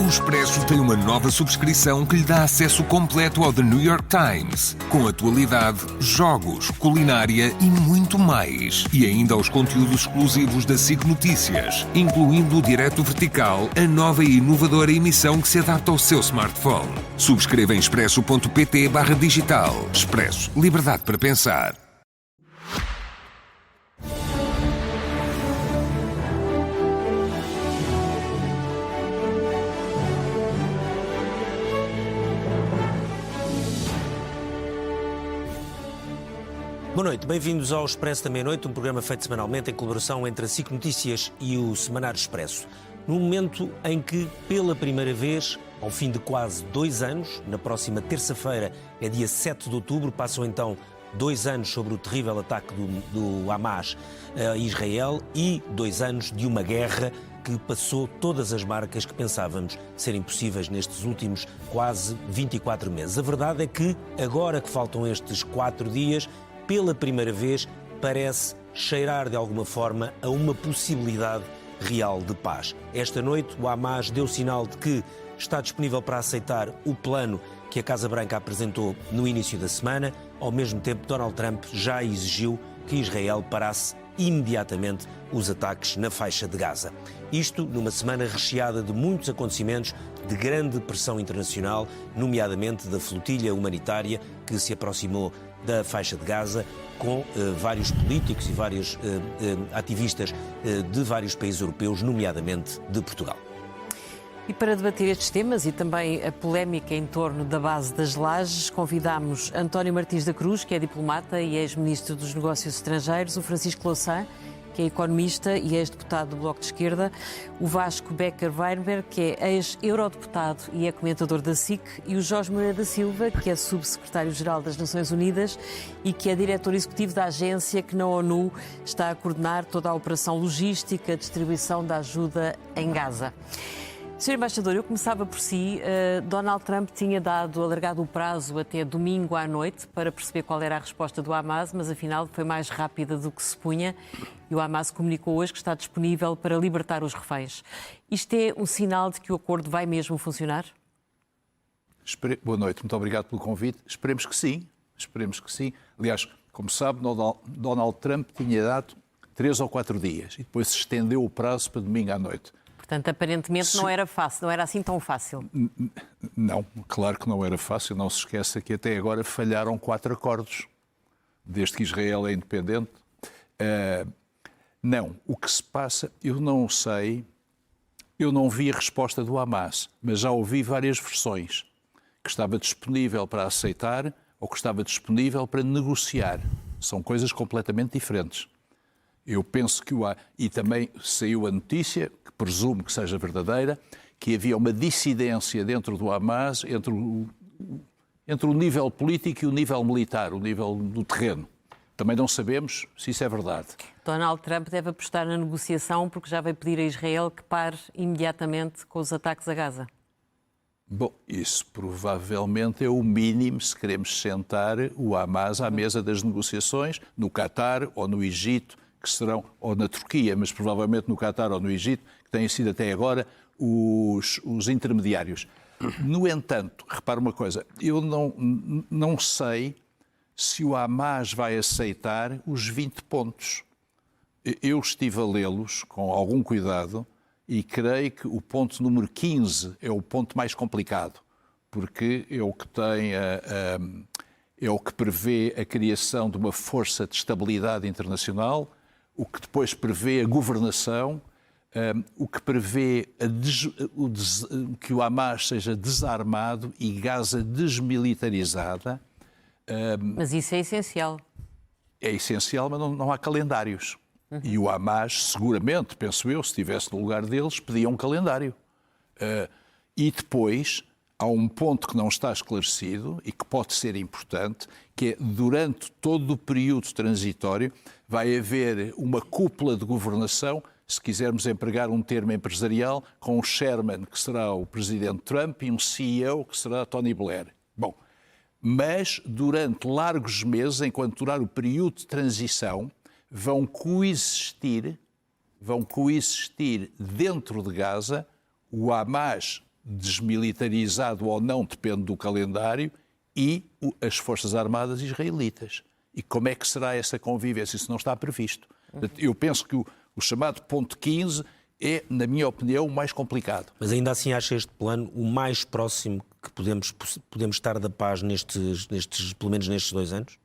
O Expresso tem uma nova subscrição que lhe dá acesso completo ao The New York Times, com atualidade, jogos, culinária e muito mais. E ainda aos conteúdos exclusivos da SIC Notícias, incluindo o Direto Vertical, a nova e inovadora emissão que se adapta ao seu smartphone. Subscreva em expresso.pt/digital. Expresso. Liberdade para pensar. Boa noite, bem-vindos ao Expresso da Meia-Noite, um programa feito semanalmente em colaboração entre a SIC Notícias e o Semanário Expresso. Num momento em que, pela primeira vez, ao fim de quase 2 anos, na próxima terça-feira, é dia 7 de outubro, passam então 2 anos sobre o terrível ataque do Hamas a Israel e 2 anos de uma guerra que passou todas as marcas que pensávamos serem possíveis nestes últimos quase 24 meses. A verdade é que, agora que faltam estes 4 dias, pela primeira vez, parece cheirar de alguma forma a uma possibilidade real de paz. Esta noite, o Hamas deu sinal de que está disponível para aceitar o plano que a Casa Branca apresentou no início da semana. Ao mesmo tempo, Donald Trump já exigiu que Israel parasse imediatamente os ataques na faixa de Gaza. Isto numa semana recheada de muitos acontecimentos de grande pressão internacional, nomeadamente da flotilha humanitária que se aproximou da faixa de Gaza, com vários políticos e vários ativistas de vários países europeus, nomeadamente de Portugal. E para debater estes temas e também a polémica em torno da base das lajes, convidámos António Martins da Cruz, que é diplomata e ex-ministro dos Negócios Estrangeiros, o Francisco Louçã, que é economista e ex-deputado do Bloco de Esquerda, o Vasco Becker-Weinberg, que é ex-eurodeputado e é comentador da SIC, e o Jorge Moreira da Silva, que é subsecretário-geral das Nações Unidas e que é diretor executivo da agência que na ONU está a coordenar toda a operação logística, distribuição da ajuda em Gaza. Sr. Embaixador, eu começava por si. Donald Trump tinha alargado o prazo até domingo à noite para perceber qual era a resposta do Hamas, mas afinal foi mais rápida do que se supunha e o Hamas comunicou hoje que está disponível para libertar os reféns. Isto é um sinal de que o acordo vai mesmo funcionar? Boa noite, muito obrigado pelo convite. Esperemos que sim, Aliás, como sabe, Donald Trump tinha dado 3 ou 4 dias e depois se estendeu o prazo para domingo à noite. Portanto, aparentemente não era fácil, não era assim tão fácil. Não, claro que não era fácil. Não se esqueça que até agora falharam 4 acordos, desde que Israel é independente. Não, o que se passa, eu não sei, eu não vi a resposta do Hamas, mas já ouvi várias versões, que estava disponível para aceitar ou que estava disponível para negociar. São coisas completamente diferentes. Eu penso que e também saiu a notícia, que presumo que seja verdadeira, que havia uma dissidência dentro do Hamas entre o nível político e o nível militar, o nível do terreno. Também não sabemos se isso é verdade. Donald Trump deve apostar na negociação porque já vai pedir a Israel que pare imediatamente com os ataques a Gaza. Bom, isso provavelmente é o mínimo se queremos sentar o Hamas à mesa das negociações, no Catar ou no Egito, que serão, ou na Turquia, mas provavelmente no Catar ou no Egito, que têm sido até agora os intermediários. No entanto, repare uma coisa, eu não sei se o Hamas vai aceitar os 20 pontos. Eu estive a lê-los com algum cuidado e creio que o ponto número 15 é o ponto mais complicado, porque é o que tem é o que prevê a criação de uma força de estabilidade internacional, o que depois prevê a governação, o que prevê que o Hamas seja desarmado e Gaza desmilitarizada. Mas isso é essencial. É essencial, mas não há calendários. E o Hamas, seguramente, penso eu, se estivesse no lugar deles, pedia um calendário. E depois há um ponto que não está esclarecido e que pode ser importante, que é durante todo o período transitório vai haver uma cúpula de governação, se quisermos empregar um termo empresarial, com um chairman, que será o presidente Trump, e um CEO, que será Tony Blair. Bom, mas durante largos meses, enquanto durar o período de transição, vão coexistir dentro de Gaza o Hamas desmilitarizado ou não, depende do calendário, e as Forças Armadas israelitas. E como é que será essa convivência? Isso não está previsto. Eu penso que o chamado ponto 15 é, na minha opinião, o mais complicado. Mas ainda assim acha este plano o mais próximo que podemos estar da paz pelo menos nestes 2 anos?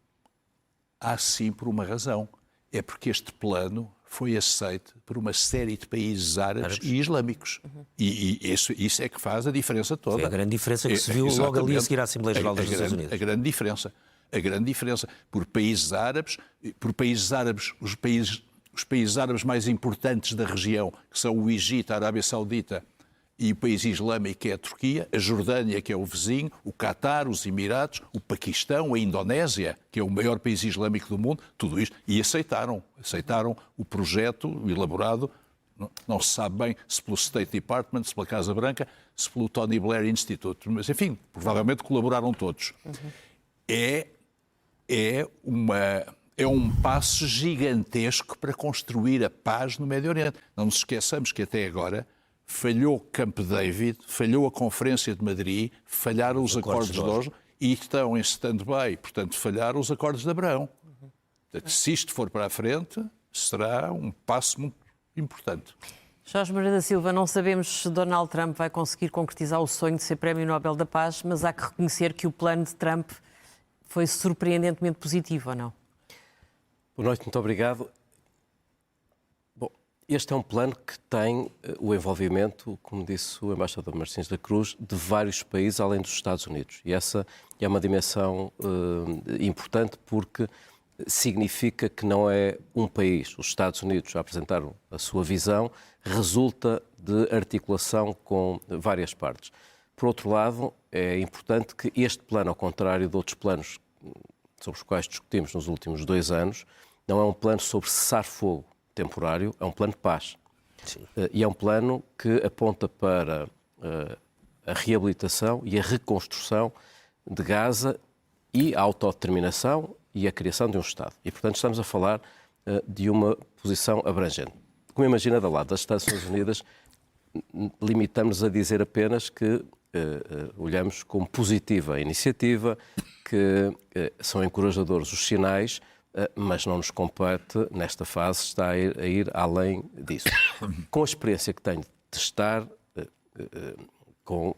Há sim por uma razão. É porque este plano foi aceito por uma série de países árabes e islâmicos. E isso é que faz a diferença toda. Foi a grande diferença que se viu logo ali a seguir à Assembleia Geral das Nações Unidas. A grande diferença. Por países árabes, os países árabes mais importantes da região, que são o Egito, a Arábia Saudita e o país islâmico, que é a Turquia, a Jordânia, que é o vizinho, o Catar, os Emirados, o Paquistão, a Indonésia, que é o maior país islâmico do mundo, tudo isto, e aceitaram o projeto elaborado, não se sabe bem se pelo State Department, se pela Casa Branca, se pelo Tony Blair Institute, mas enfim, provavelmente colaboraram todos. É um passo gigantesco para construir a paz no Médio Oriente. Não nos esqueçamos que até agora falhou Camp David, falhou a Conferência de Madrid, falharam os acordos de Oslo e estão em stand-by. Portanto, falharam os acordos de Abraão. Portanto, se isto for para a frente, será um passo muito importante. Jorge Moreira da Silva, não sabemos se Donald Trump vai conseguir concretizar o sonho de ser Prémio Nobel da Paz, mas há que reconhecer que o plano de Trump foi surpreendentemente positivo, ou não? Boa noite, muito obrigado. Bom, este é um plano que tem o envolvimento, como disse o embaixador Martins da Cruz, de vários países além dos Estados Unidos. E essa é uma dimensão importante porque significa que não é um país, os Estados Unidos, a apresentar a sua visão, resulta de articulação com várias partes. Por outro lado, é importante que este plano, ao contrário de outros planos sobre os quais discutimos nos últimos 2 anos, não é um plano sobre cessar-fogo temporário, é um plano de paz. Sim. E é um plano que aponta para a reabilitação e a reconstrução de Gaza e a autodeterminação e a criação de um Estado. E, portanto, estamos a falar de uma posição abrangente. Como imagina, do lado das Nações Unidas, limitamos a dizer apenas que olhamos como positiva a iniciativa, que são encorajadores os sinais, mas não nos compete, nesta fase, estar a ir além disso. Com a experiência que tenho de estar com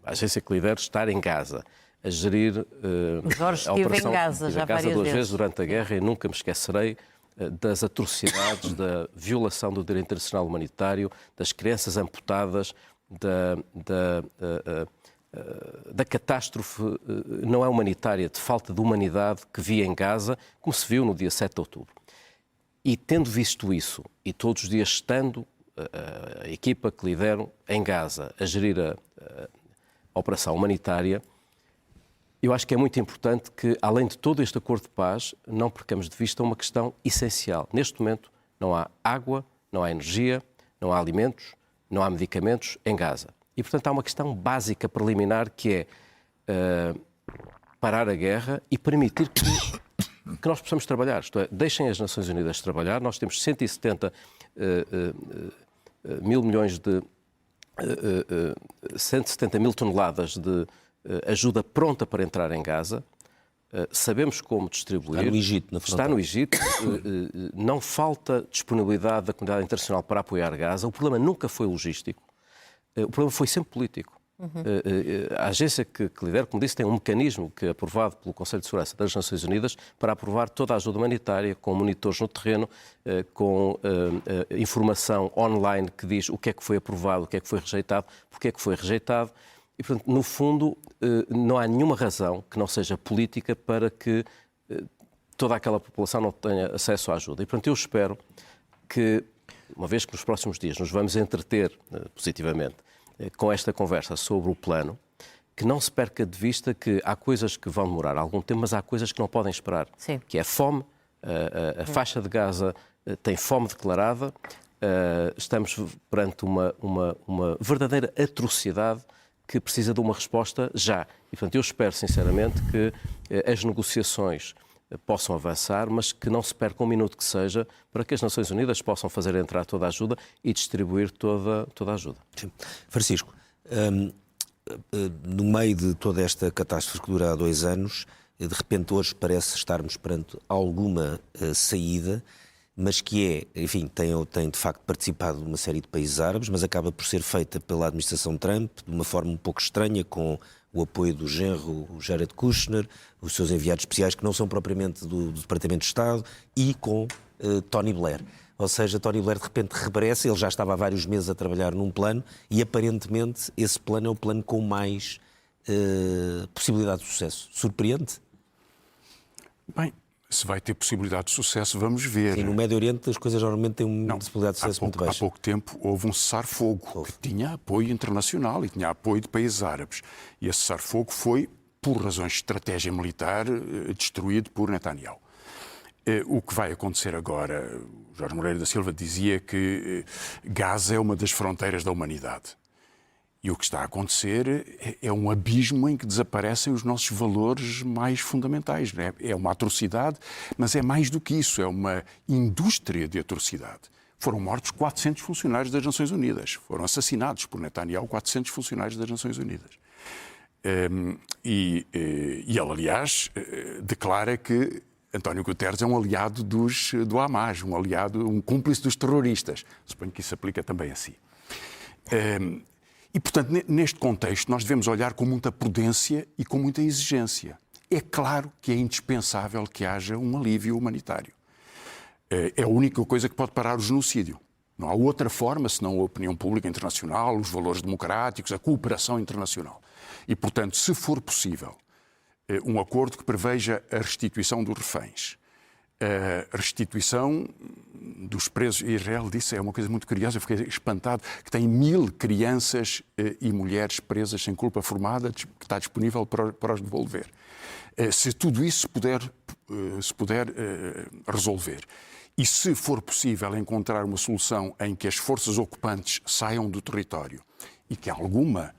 a agência que lidero, estar em Gaza, a gerir a operação em Gaza, já Gaza 2 vezes durante a guerra, e nunca me esquecerei das atrocidades, da violação do direito internacional humanitário, das crianças amputadas, da catástrofe não é humanitária, de falta de humanidade que vi em Gaza, como se viu no dia 7 de outubro. E tendo visto isso, e todos os dias estando a equipa que lidero em Gaza a gerir a operação humanitária, eu acho que é muito importante que, além de todo este acordo de paz, não percamos de vista uma questão essencial. Neste momento não há água, não há energia, não há alimentos, não há medicamentos em Gaza. E, portanto, há uma questão básica, preliminar, que é parar a guerra e permitir que nós possamos trabalhar. Isto é, deixem as Nações Unidas trabalhar. Nós temos 170 mil toneladas de ajuda pronta para entrar em Gaza. Sabemos como distribuir. Está no Egito, na fronteira. Está no Egito. Não falta disponibilidade da comunidade internacional para apoiar Gaza. O problema nunca foi logístico. O problema foi sempre político. A agência que lidera, como disse, tem um mecanismo que é aprovado pelo Conselho de Segurança das Nações Unidas para aprovar toda a ajuda humanitária, com monitores no terreno, com informação online que diz o que é que foi aprovado, o que é que foi rejeitado, porque é que foi rejeitado. E, portanto, no fundo, não há nenhuma razão que não seja política para que toda aquela população não tenha acesso à ajuda. E, portanto, eu espero que, uma vez que nos próximos dias nos vamos entreter positivamente com esta conversa sobre o plano, que não se perca de vista que há coisas que vão demorar algum tempo, mas há coisas que não podem esperar. Sim. Que é a fome, a faixa de Gaza tem fome declarada, estamos perante uma verdadeira atrocidade que precisa de uma resposta já. E, portanto, eu espero, sinceramente, que as negociações possam avançar, mas que não se perca um minuto que seja para que as Nações Unidas possam fazer entrar toda a ajuda e distribuir toda a ajuda. Sim. Francisco, No meio de toda esta catástrofe que dura há 2 anos, de repente hoje parece estarmos perante alguma saída, mas que enfim, tem de facto participado de uma série de países árabes, mas acaba por ser feita pela administração Trump de uma forma um pouco estranha, com o apoio do genro, o Jared Kushner, os seus enviados especiais, que não são propriamente do Departamento de Estado, e com Tony Blair. Ou seja, Tony Blair de repente reaparece, ele já estava há vários meses a trabalhar num plano, e aparentemente esse plano é o plano com mais possibilidade de sucesso. Surpreende? Bem, se vai ter possibilidade de sucesso, vamos ver. E no Médio Oriente as coisas normalmente têm uma possibilidade de sucesso muito baixa. Há pouco tempo houve um cessar-fogo que tinha apoio internacional e tinha apoio de países árabes. E esse cessar-fogo foi, por razões de estratégia militar, destruído por Netanyahu. O que vai acontecer agora, Jorge Moreira da Silva dizia que Gaza é uma das fronteiras da humanidade. E o que está a acontecer é um abismo em que desaparecem os nossos valores mais fundamentais. Não é? É uma atrocidade, mas é mais do que isso, é uma indústria de atrocidade. Foram mortos 400 funcionários das Nações Unidas. Foram assassinados por Netanyahu 400 funcionários das Nações Unidas. E ele, aliás, declara que António Guterres é um aliado do Hamas, um cúmplice dos terroristas. Suponho que isso se aplica também a si. E, portanto, neste contexto, nós devemos olhar com muita prudência e com muita exigência. É claro que é indispensável que haja um alívio humanitário. É a única coisa que pode parar o genocídio. Não há outra forma, senão a opinião pública internacional, os valores democráticos, a cooperação internacional. E, portanto, se for possível, um acordo que preveja a restituição dos reféns, a restituição dos presos. Israel disse, é uma coisa muito curiosa, eu fiquei espantado, que tem 1000 crianças e mulheres presas sem culpa formada, que está disponível para os devolver. Se tudo isso se puder resolver, e se for possível encontrar uma solução em que as forças ocupantes saiam do território e que alguma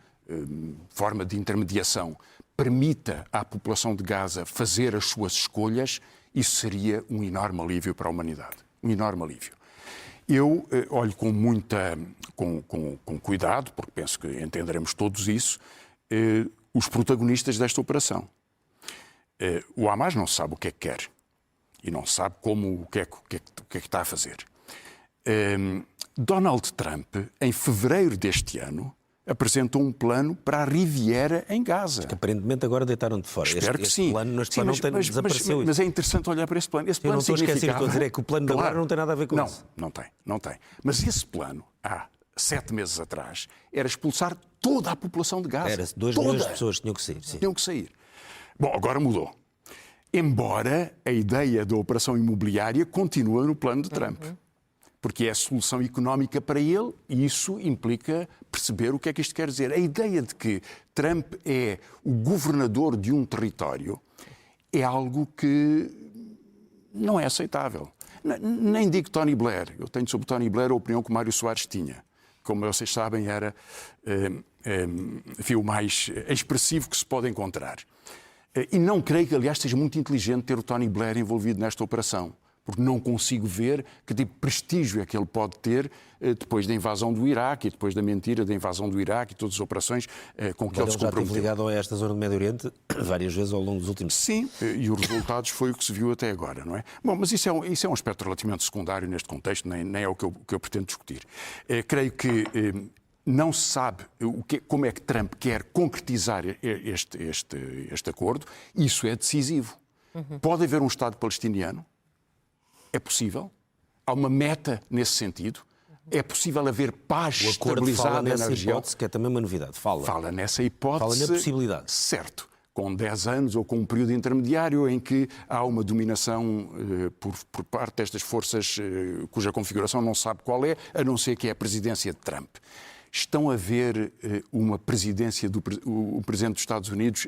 forma de intermediação permita à população de Gaza fazer as suas escolhas, isso seria um enorme alívio para a humanidade. Um enorme alívio. Eu olho com cuidado, porque penso que entenderemos todos isso, os protagonistas desta operação. O Hamas não sabe o que é que quer e não sabe o que é que está a fazer. Donald Trump, em fevereiro deste ano, apresentou um plano para a Riviera em Gaza. Que aparentemente agora deitaram de fora. Espero que sim. Este plano desapareceu. Mas é interessante olhar para esse plano. Esse plano eu não estou a esquecer, estou a dizer é que o plano de agora não tem nada a ver com isso. Não tem. Mas esse plano, há 7 meses atrás, era expulsar toda a população de Gaza. Era 2 milhões de pessoas que tinham que sair. Sim. Tinham que sair. Bom, agora mudou. Embora a ideia da operação imobiliária continue no plano de Trump. Porque é a solução económica para ele e isso implica perceber o que é que isto quer dizer. A ideia de que Trump é o governador de um território é algo que não é aceitável. Nem digo Tony Blair. Eu tenho sobre Tony Blair a opinião que o Mário Soares tinha. Como vocês sabem, era o mais expressivo que se pode encontrar. E não creio que, aliás, seja muito inteligente ter o Tony Blair envolvido nesta operação. Porque não consigo ver que tipo de prestígio é que ele pode ter depois da invasão do Iraque e depois da mentira da invasão do Iraque e todas as operações com que ele se comprometeu. Ele já esteve ligado a esta zona do Médio Oriente várias vezes ao longo dos últimos... Sim, e os resultados foi o que se viu até agora, não é? Bom, mas isso é um aspecto relativamente secundário neste contexto, nem é o que eu pretendo discutir. Creio que não se sabe como é que Trump quer concretizar este acordo. Isso é decisivo. Pode haver um Estado palestiniano. É possível. Há uma meta nesse sentido. É possível haver paz estabilizada na região. Hipótese, que é também uma novidade. Fala nessa hipótese. Fala na possibilidade. Certo. Com 10 anos ou com um período intermediário em que há uma dominação por parte destas forças cuja configuração não sabe qual é, a não ser que é a presidência de Trump. Estão a ver uma presidência o Presidente dos Estados Unidos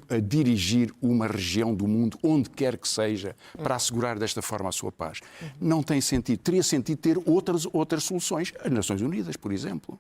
a dirigir uma região do mundo, onde quer que seja, para assegurar desta forma a sua paz. Não tem sentido. Teria sentido ter outras soluções. As Nações Unidas, por exemplo.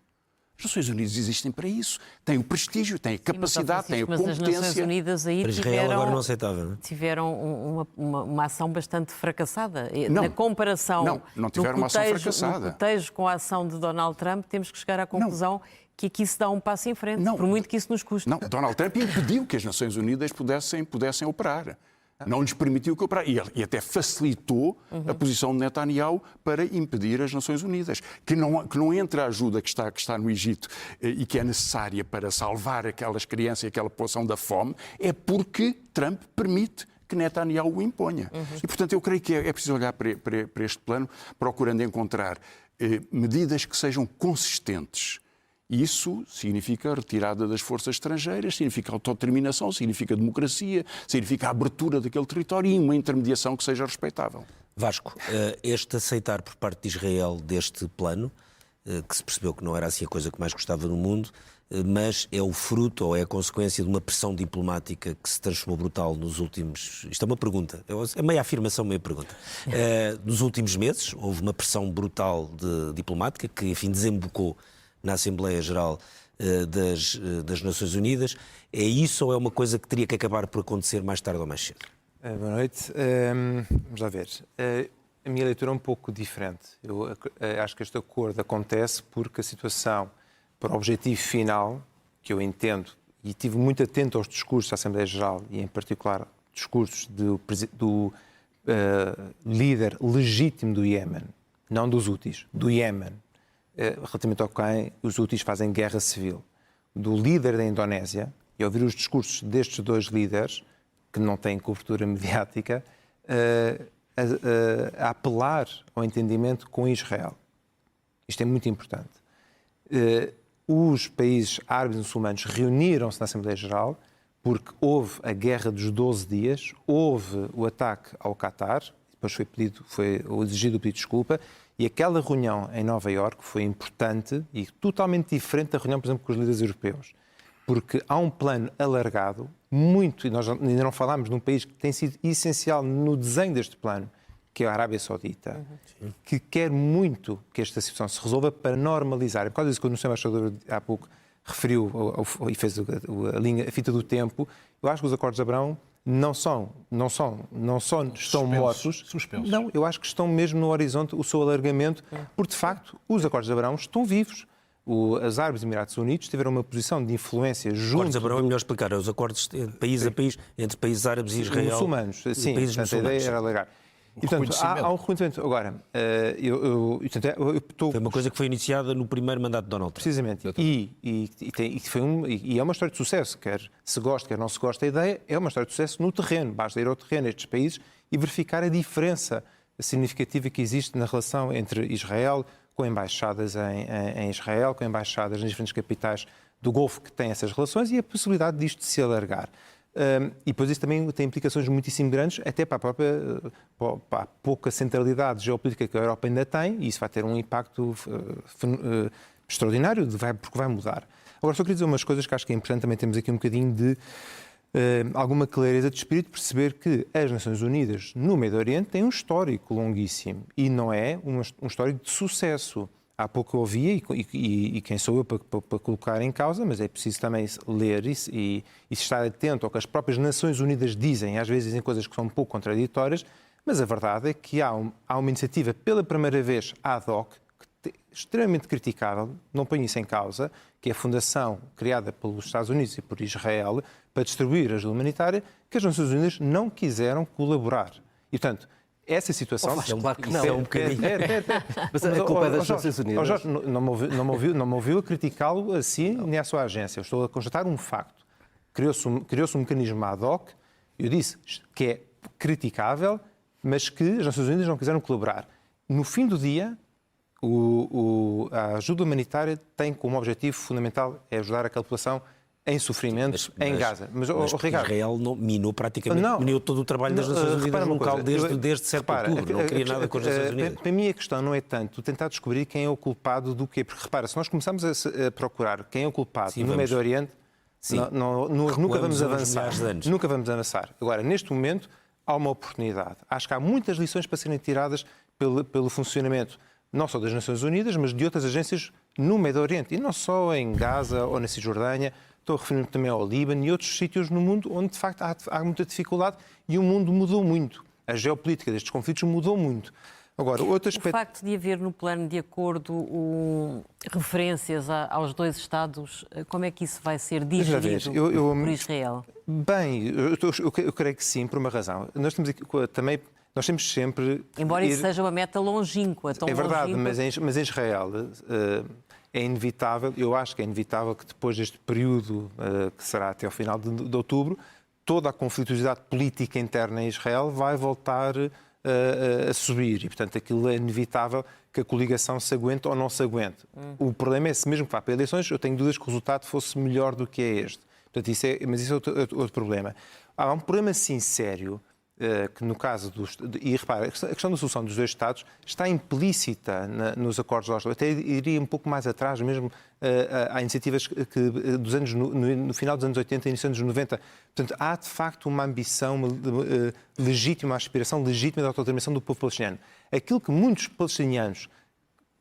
As Nações Unidas existem para isso. Têm o prestígio, têm a capacidade, têm a competência. Mas as Nações Unidas aí para Israel agora não aceitável, não é? Tiveram uma ação bastante fracassada. Na comparação, não tiveram uma ação fracassada. No cotejo com a ação de Donald Trump, temos que chegar à conclusão que aqui se dá um passo em frente, Não. por muito que isso nos custe. Não, Donald Trump impediu que as Nações Unidas pudessem operar. Não lhes permitiu que operar. E até facilitou a posição de Netanyahu para impedir as Nações Unidas. Que não entre a ajuda que está no Egito e que é necessária para salvar aquelas crianças e aquela população da fome, é porque Trump permite que Netanyahu o imponha. E, portanto, eu creio que é preciso olhar para este plano, procurando encontrar medidas que sejam consistentes. Isso significa a retirada das forças estrangeiras, significa autodeterminação, significa democracia, significa a abertura daquele território e uma intermediação que seja respeitável. Vasco, este aceitar por parte de Israel deste plano, que se percebeu que não era assim a coisa que mais gostava no mundo, mas é o fruto ou é a consequência de uma pressão diplomática que se transformou brutal nos últimos... Isto é uma pergunta, é meia afirmação, meia pergunta. Nos últimos meses houve uma pressão brutal diplomática que, enfim, desembocou na Assembleia Geral das Nações Unidas. É isso ou é uma coisa que teria que acabar por acontecer mais tarde ou mais cedo? Boa noite. Vamos lá ver. A minha leitura é um pouco diferente. Eu acho que este acordo acontece porque a situação, para o objetivo final, que eu entendo, e estive muito atento aos discursos da Assembleia Geral, e em particular discursos do líder legítimo do Iémen, não dos Houthis, do Iémen, relativamente ao quem os Houthis fazem guerra civil, do líder da Indonésia, e ouvir os discursos destes dois líderes, que não têm cobertura mediática, a apelar ao entendimento com Israel. Isto é muito importante. Os países árabes e muçulmanos reuniram-se na Assembleia Geral porque houve a Guerra dos 12 Dias, houve o ataque ao Qatar, depois foi exigido o pedido de desculpa, e aquela reunião em Nova Iorque foi importante e totalmente diferente da reunião, por exemplo, com os líderes europeus. Porque há um plano alargado, e nós ainda não falámos de um país que tem sido essencial no desenho deste plano, que é a Arábia Saudita, que quer muito que esta situação se resolva para normalizar. Por causa disso, quando o Sr. Embaixador há pouco referiu e fez a fita do tempo, eu acho que os acordos de Abrão não só estão mortos, suspensos. Não, eu acho que estão mesmo no horizonte o seu alargamento, porque de facto os acordos de Abrão estão vivos. Os Árabes Emirados Unidos tiveram uma posição de influência junto... Acordos de Abrão é melhor explicar, os acordos de país a país, entre países árabes e Israel. Muçulmanos, sim, países portanto, a ideia era alargar. E, portanto, há um reconhecimento. Agora, Foi uma coisa que foi iniciada no primeiro mandato de Donald Trump. Precisamente. E é uma história de sucesso. Quer se gosta, quer não se gosta da ideia, é uma história de sucesso no terreno. Basta ir ao terreno destes países e verificar a diferença significativa que existe na relação entre Israel, com embaixadas em Israel, com embaixadas nas diferentes capitais do Golfo que têm essas relações e a possibilidade disto se alargar. E depois isso também tem implicações muitíssimo grandes, até para a pouca centralidade geopolítica que a Europa ainda tem, e isso vai ter um impacto extraordinário, porque vai mudar. Agora, só queria dizer umas coisas que acho que é importante, também temos aqui um bocadinho de alguma clareza de espírito, perceber que as Nações Unidas no Médio Oriente têm um histórico longuíssimo, e não é um histórico de sucesso. Há pouco eu ouvia, e quem sou eu para colocar em causa, mas é preciso também ler e estar atento ao que as próprias Nações Unidas dizem, às vezes dizem coisas que são um pouco contraditórias, mas a verdade é que há uma iniciativa pela primeira vez ad hoc, extremamente criticável, não ponho isso em causa, que é a fundação criada pelos Estados Unidos e por Israel para distribuir ajuda humanitária, que as Nações Unidas não quiseram colaborar. E, portanto, essa situação... Claro que não. É um bocadinho. Mas a culpa é das Nações Unidas. Jorge, não me ouviu a criticá-lo assim, nem à sua agência. Eu estou a constatar um facto. Criou-se um mecanismo ad hoc, eu disse que é criticável, mas que as Nações Unidas não quiseram colaborar. No fim do dia, a ajuda humanitária tem como objetivo fundamental é ajudar aquela população em sofrimento em Gaza. Mas Ricardo, Israel minou praticamente minou todo o trabalho das Nações Unidas local desde 7 de outubro. Não queria nada com as Nações Unidas. Para mim a questão não é tanto tentar descobrir quem é o culpado do quê. Porque repara, se nós começarmos a procurar quem é o culpado no Médio Oriente, nunca vamos avançar. Nunca vamos avançar. Agora, neste momento, há uma oportunidade. Acho que há muitas lições para serem tiradas pelo funcionamento não só das Nações Unidas, mas de outras agências no Médio Oriente. E não só em Gaza ou na Cisjordânia. Estou a referir-me também ao Líbano e outros sítios no mundo onde, de facto, há muita dificuldade e o mundo mudou muito. A geopolítica destes conflitos mudou muito. Agora, outro O aspecto... facto de haver no plano de acordo referências aos dois Estados, como é que isso vai ser digerido por Israel? Bem, eu creio que sim, por uma razão. Nós temos aqui, também, nós temos sempre... Embora isso seja uma meta longínqua, tão É verdade, longínqua... mas em Israel é inevitável, eu acho que é inevitável que depois deste período, que será até ao final de outubro, toda a conflituosidade política interna em Israel vai voltar a subir e, portanto, aquilo é inevitável que a coligação se aguente ou não se aguente. O problema é, se mesmo que vá para eleições, eu tenho dúvidas que o resultado fosse melhor do que é este. Portanto, mas isso é outro problema. Há um problema, sim, sério, que no caso dos... E repara, a questão da solução dos dois Estados está implícita nos acordos de Oslo. Até iria um pouco mais atrás, mesmo há iniciativas que dos anos, no final dos anos 80 e início dos anos 90. Portanto, há de facto uma ambição legítima, uma aspiração legítima de autodeterminação do povo palestiniano. Aquilo que muitos palestinianos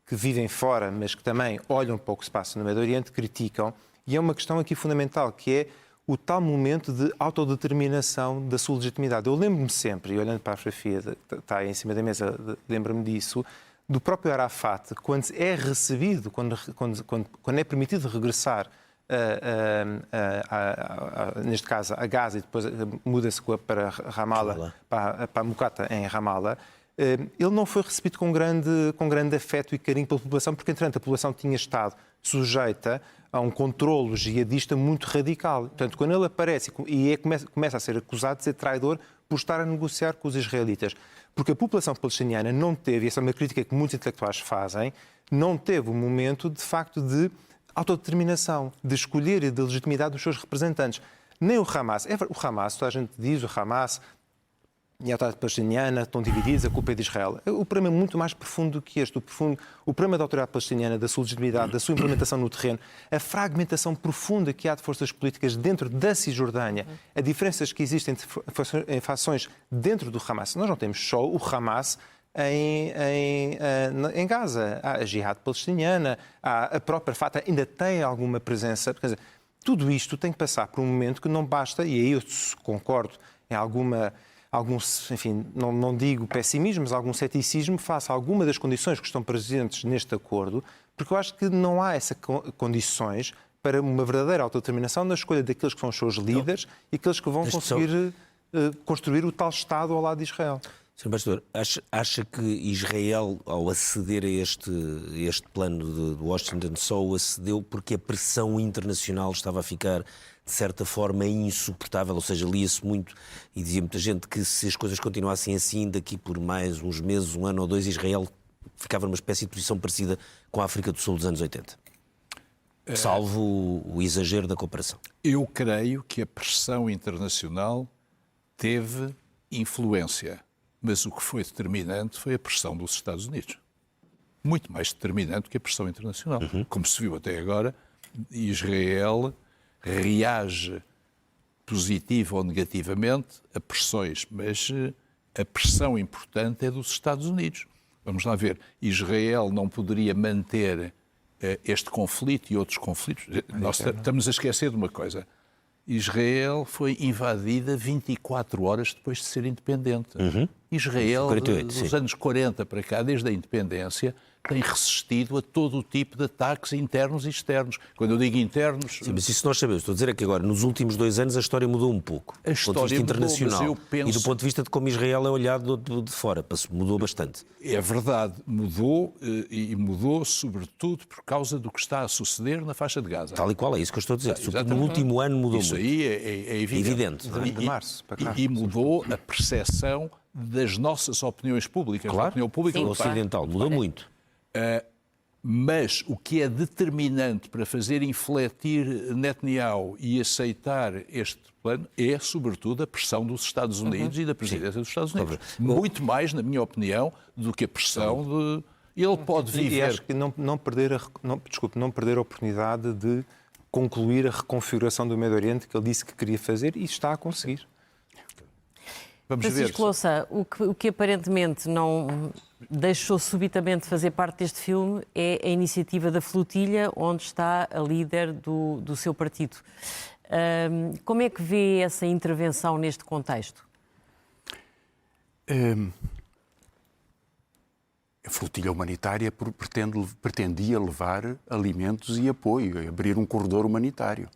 que vivem fora, mas que também olham para o que se passa no Médio Oriente, criticam, e é uma questão aqui fundamental, que é o tal momento de autodeterminação da sua legitimidade. Eu lembro-me sempre, e olhando para a fotografia que está aí em cima da mesa, lembro-me disso, do próprio Arafat, quando é recebido, quando é permitido regressar, neste caso, a Gaza, e depois muda-se para Ramallah, para Muqata, em Ramallah, ele não foi recebido com grande afeto e carinho pela população, porque, entretanto, a população tinha estado sujeita a um controlo jihadista muito radical. Portanto, quando ele aparece e começa a ser acusado de ser traidor por estar a negociar com os israelitas. Porque a população palestiniana não teve, e essa é uma crítica que muitos intelectuais fazem, não teve um momento, de facto, de autodeterminação, de escolher e de legitimidade dos seus representantes. Nem o Hamas. O Hamas, toda a gente diz, o Hamas e a autoridade palestiniana estão divididos, a culpa é de Israel. O problema é muito mais profundo do que este. O problema da autoridade palestiniana, da sua legitimidade, da sua implementação no terreno, a fragmentação profunda que há de forças políticas dentro da Cisjordânia, as diferenças que existem entre fações dentro do Hamas. Nós não temos só o Hamas em Gaza. Há a Jihad palestiniana, a própria Fatah ainda tem alguma presença. Quer dizer, tudo isto tem que passar por um momento que não basta, e aí eu concordo em algum, enfim, não digo pessimismo, mas algum ceticismo face a alguma das condições que estão presentes neste acordo, porque eu acho que não há essas condições para uma verdadeira autodeterminação na escolha daqueles que são os seus líderes e aqueles que vão conseguir construir o tal Estado ao lado de Israel. Sr. Embaixador, acha que Israel, ao aceder a este plano de Washington, só o acedeu porque a pressão internacional estava a ficar, de certa forma, insuportável? Ou seja, lia-se muito e dizia muita gente que se as coisas continuassem assim, daqui por mais uns meses, 1 ano ou 2, Israel ficava numa espécie de posição parecida com a África do Sul dos anos 80. Salvo o exagero da cooperação. Eu creio que a pressão internacional teve influência. Mas o que foi determinante foi a pressão dos Estados Unidos. Muito mais determinante que a pressão internacional. Como se viu até agora, Israel reage positiva ou negativamente a pressões, mas a pressão importante é dos Estados Unidos. Vamos lá ver, Israel não poderia manter este conflito e outros conflitos. Nós estamos a esquecer de uma coisa. Israel foi invadida 24 horas depois de ser independente. Israel, 48, dos anos 40 para cá, desde a independência, tem resistido a todo o tipo de ataques internos e externos. Quando eu digo internos... Sim, mas isso nós sabemos. Estou a dizer é que agora, nos últimos 2 anos, a história mudou um pouco. A história do ponto de vista mudou, internacional. mas eu penso... E do ponto de vista de como Israel é olhado de fora. Mudou bastante. É verdade, mudou e mudou sobretudo por causa do que está a suceder na faixa de Gaza. Tal e qual, é isso que eu estou a dizer. No último ano mudou isso muito. Isso aí é evidente. De março para cá. E mudou a percepção das nossas opiniões públicas. Claro, a opinião pública ocidental mudou muito. Mas o que é determinante para fazer infletir Netanyahu e aceitar este plano é, sobretudo, a pressão dos Estados Unidos e da presidência dos Estados Unidos. Muito mais, na minha opinião, do que a pressão de... Ele pode viver... E acho que não perder a oportunidade de concluir a reconfiguração do Médio Oriente que ele disse que queria fazer e está a conseguir. Vamos ver. Francisco Louçã, o que aparentemente não deixou subitamente de fazer parte deste filme é a iniciativa da flotilha, onde está a líder do seu partido. Como é que vê essa intervenção neste contexto? A flotilha humanitária pretendia levar alimentos e apoio, abrir um corredor humanitário.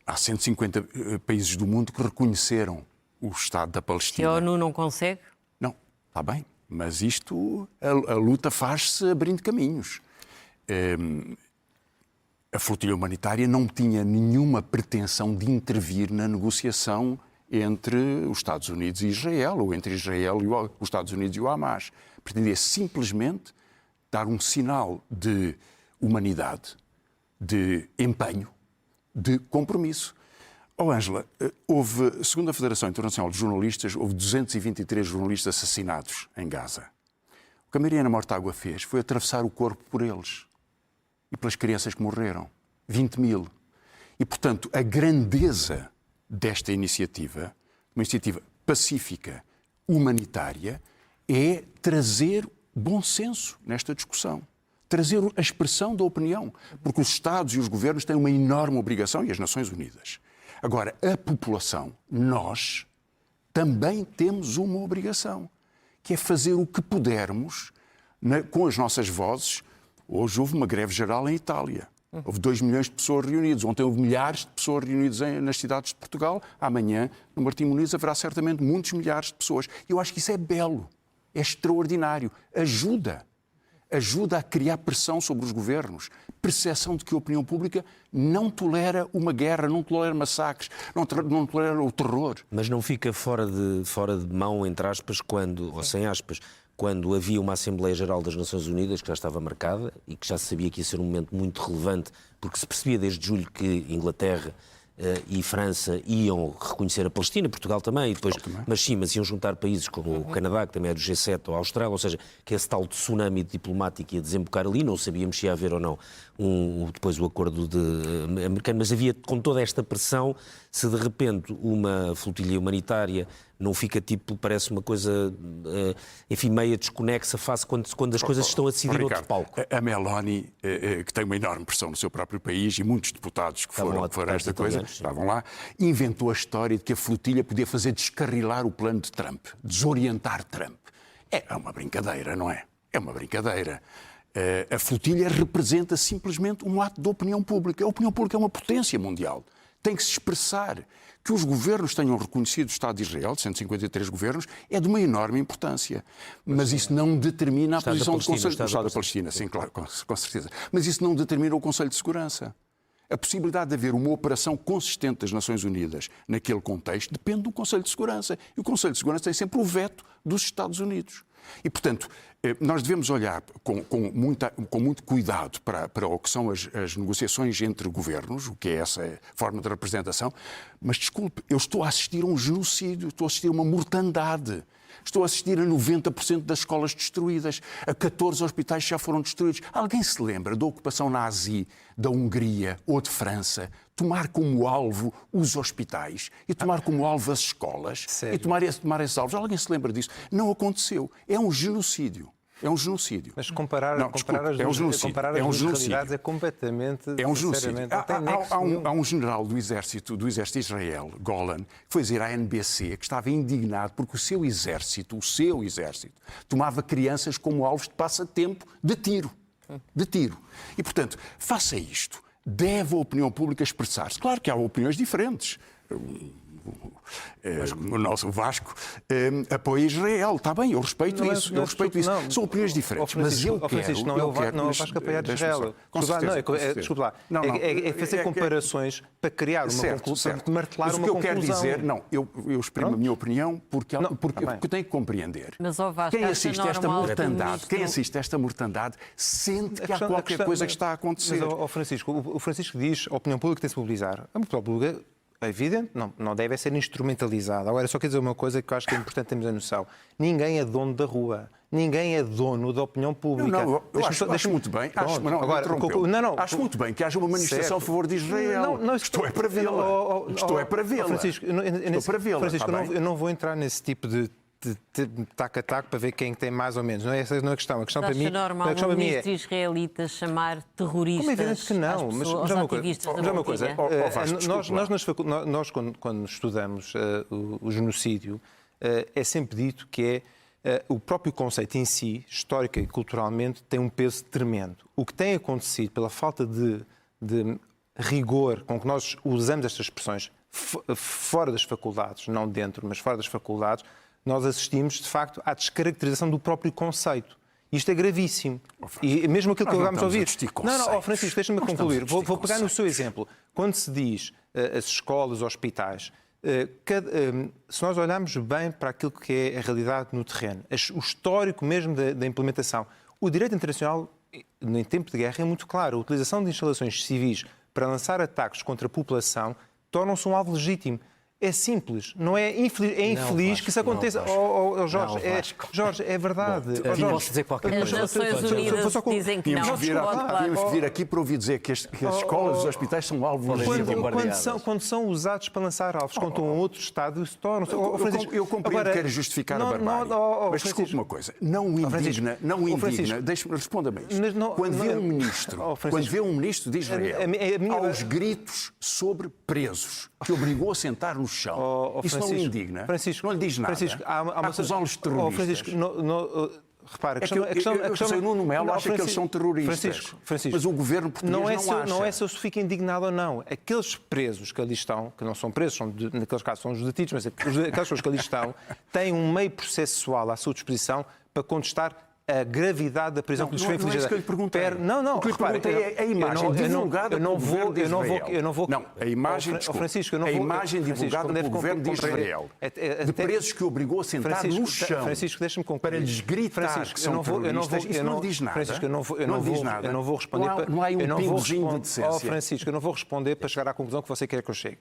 Há 150 países do mundo que reconheceram o Estado da Palestina. E a ONU não consegue? Não, está bem, mas a luta faz-se abrindo caminhos. A flotilha humanitária não tinha nenhuma pretensão de intervir na negociação entre os Estados Unidos e Israel, ou entre Israel e os Estados Unidos e o Hamas. Pretendia simplesmente dar um sinal de humanidade, de empenho, de compromisso. Ângela, segundo a Federação Internacional de Jornalistas, houve 223 jornalistas assassinados em Gaza. O que a Mariana Mortágua fez foi atravessar o corpo por eles e pelas crianças que morreram. 20 mil. E, portanto, a grandeza desta iniciativa, uma iniciativa pacífica, humanitária, é trazer bom senso nesta discussão. Trazer a expressão da opinião. Porque os Estados e os governos têm uma enorme obrigação, e as Nações Unidas. Agora, a população, nós, também temos uma obrigação, que é fazer o que pudermos com as nossas vozes. Hoje houve uma greve geral em Itália. Houve 2 milhões de pessoas reunidas. Ontem houve milhares de pessoas reunidas nas cidades de Portugal. Amanhã, no Martim Muniz, haverá certamente muitos milhares de pessoas. E eu acho que isso é belo, é extraordinário. Ajuda a criar pressão sobre os governos. Percepção de que a opinião pública não tolera uma guerra, não tolera massacres, não tolera o terror. Mas não fica fora de mão, entre aspas, ou sem aspas, quando havia uma Assembleia Geral das Nações Unidas que já estava marcada e que já se sabia que ia ser um momento muito relevante, porque se percebia desde julho que Inglaterra e França iam reconhecer a Palestina, Portugal também, e depois, mas iam juntar países como o Canadá, que também é do G7, ou a Austrália, ou seja, que esse tal tsunami diplomático ia desembocar ali, não sabíamos se ia haver ou não depois o acordo americano, mas havia com toda esta pressão, se de repente uma flotilha humanitária não fica parece uma coisa, enfim, meia desconexa face quando as coisas estão a decidir outro palco. A Meloni, que tem uma enorme pressão no seu próprio país, e muitos deputados que foram esta coisa, estavam lá, inventou a história de que a flotilha podia fazer descarrilar o plano de Trump, desorientar Trump. É uma brincadeira, não é? É uma brincadeira. A flotilha representa simplesmente um ato de opinião pública. A opinião pública é uma potência mundial. Tem que se expressar. Que os governos tenham reconhecido o Estado de Israel, de 153 governos, é de uma enorme importância. Mas isso não determina a posição do Conselho do Estado da Palestina. Sim, claro, com certeza. Mas isso não determina o Conselho de Segurança. A possibilidade de haver uma operação consistente das Nações Unidas naquele contexto depende do Conselho de Segurança. E o Conselho de Segurança tem sempre o veto dos Estados Unidos. E, portanto, nós devemos olhar com muito cuidado para o que são as negociações entre governos, o que é essa forma de representação, mas, desculpe, eu estou a assistir a um genocídio, estou a assistir a uma mortandade. Estou a assistir a 90% das escolas destruídas, a 14 hospitais que já foram destruídos. Alguém se lembra da ocupação nazi da Hungria ou de França? Tomar como alvo os hospitais e tomar como alvo as escolas. Sério? E tomar esses alvos. Alguém se lembra disso? Não aconteceu. É um genocídio. É um genocídio. Mas comparar as duas realidades é completamente... É um genocídio. Há um general do exército de Israel, Golan, que foi dizer à NBC que estava indignado porque o seu exército, tomava crianças como alvos de passatempo de tiro. E, portanto, faça isto. Deve a opinião pública expressar-se. Claro que há opiniões diferentes. O nosso Vasco apoia Israel. Está bem, eu respeito isso. São opiniões diferentes. Mas eu quero... Não é o Vasco apoiar Israel. Desculpe lá. É fazer comparações para criar uma conclusão, para martelar uma conclusão. O que eu quero dizer... Não, eu exprimo a minha opinião porque tenho que compreender. Quem assiste a esta mortandade sente que há qualquer coisa que está a acontecer. O Francisco diz a opinião pública tem de se mobilizar. A opinião pública... É evidente, não deve ser instrumentalizada. Agora, só quero dizer uma coisa que eu acho que é importante termos a noção. Ninguém é dono da rua. Ninguém é dono da opinião pública. Eu acho muito bem. Acho muito bem que haja uma manifestação a favor de Israel. Estou é para vê-la. Francisco, eu não vou entrar nesse tipo de tac-a-tac para ver quem tem mais ou menos. Não é essa a questão. A questão para mim, normal o ministro israelita chamar terroristas? Como é evidente que não. Mas já uma coisa. Nós quando estudamos o genocídio, é sempre dito que é o próprio conceito em si, histórica e culturalmente, tem um peso tremendo. O que tem acontecido pela falta de rigor com que nós usamos estas expressões fora das faculdades, não dentro, mas fora das faculdades, nós assistimos, de facto, à descaracterização do próprio conceito. Isto é gravíssimo. E mesmo aquilo que acabámos de ouvir. Não, Francisco, deixa-me concluir. Vou pegar no seu exemplo. Quando se diz as escolas, os hospitais, se nós olharmos bem para aquilo que é a realidade no terreno, o histórico mesmo da implementação, o direito internacional, em tempo de guerra, é muito claro. A utilização de instalações civis para lançar ataques contra a população tornam-se um alvo legítimo. É simples, não é infeliz que isso aconteça. Jorge, é verdade. Posso dizer qualquer coisa? As Nações Unidas dizem que não. Tínhamos vir aqui para ouvir dizer que as escolas e os hospitais são alvo legítimo. Quando são usados para lançar alvos contra um outro Estado, isso torna-se... Eu compreendo que quer justificar a barbárie. Mas desculpe uma coisa, não indigna, deixe-me responder-me isto. Quando vê um ministro de Israel aos gritos sobre presos, que obrigou a sentar no chão. Isso não me indigna? Francisco, não lhe diz nada. Acusá-los de terroristas. Repara, o Nuno Melo acha que eles são terroristas. Francisco, mas o governo português não acha. Não é se eu fico indignado ou não. Aqueles presos que ali estão, que não são presos, naqueles casos são os detidos, mas aquelas pessoas que ali estão, têm um meio processual à sua disposição para contestar a gravidade da prisão que lhes foi infligida. Não é isso que eu lhe perguntei. O que eu lhe perguntei é a imagem divulgada pelo governo de Israel. Não, a imagem divulgada pelo governo de Israel, de presos que obrigou a sentar no chão para lhes gritar que são terroristas, isso não diz nada. Francisco, eu não vou responder... Não há um pingozinho de decência. Francisco, eu não vou responder para chegar à conclusão que você quer que eu chegue.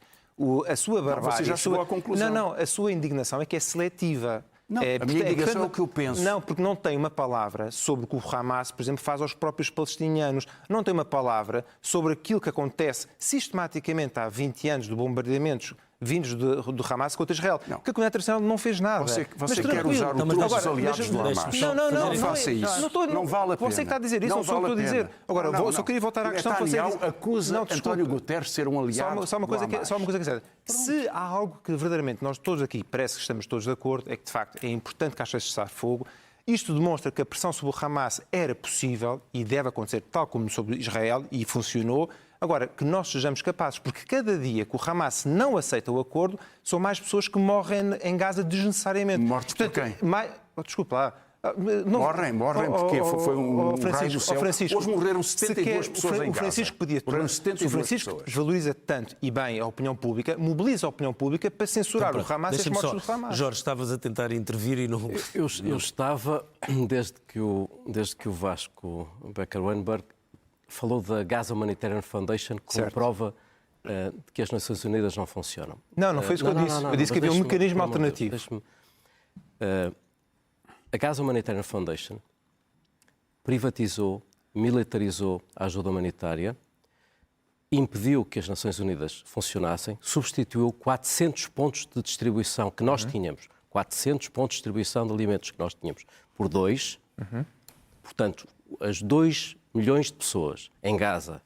A sua barbárie... Você já chegou à conclusão. Não, a sua indignação é que é seletiva. Não, a minha indignação é o que eu penso. Não, porque não tem uma palavra sobre o que o Hamas, por exemplo, faz aos próprios palestinianos. Não tem uma palavra sobre aquilo que acontece sistematicamente há 20 anos de bombardeamentos vindos do Hamas contra Israel. Não. Que a comunidade internacional não fez nada. Você quer usar os aliados do Hamas. Não faça isso. Não vale a pena. Você que está a dizer isso, não sou eu que estou a dizer. Agora, só queria voltar à questão que você acusa António Guterres de ser um aliado Só uma coisa que é certa. Se há algo que verdadeiramente nós todos aqui parece que estamos todos de acordo, é que de facto é importante que haja cessar-fogo. Isto demonstra que a pressão sobre o Hamas era possível e deve acontecer tal como sobre Israel e funcionou. Agora, que nós sejamos capazes, porque cada dia que o Hamas não aceita o acordo, são mais pessoas que morrem em Gaza desnecessariamente. Mortos por quem? Desculpa lá. Morrem porque foi um raio do céu. Hoje morreram 72 pessoas em Gaza. Se o Francisco valoriza tanto e bem a opinião pública, mobiliza a opinião pública para censurar o Hamas e as mortes do Hamas. Jorge, estavas a tentar intervir e não... Eu estava, desde que o Vasco Becker-Weinberg falou da Gaza Humanitarian Foundation como prova de que as Nações Unidas não funcionam. Não foi isso que eu disse. Eu disse que havia um mecanismo alternativo. A Gaza Humanitarian Foundation privatizou, militarizou a ajuda humanitária, impediu que as Nações Unidas funcionassem, substituiu 400 pontos de distribuição que nós tínhamos, 400 pontos de distribuição de alimentos que nós tínhamos, por 2. Portanto, as 2 milhões de pessoas em Gaza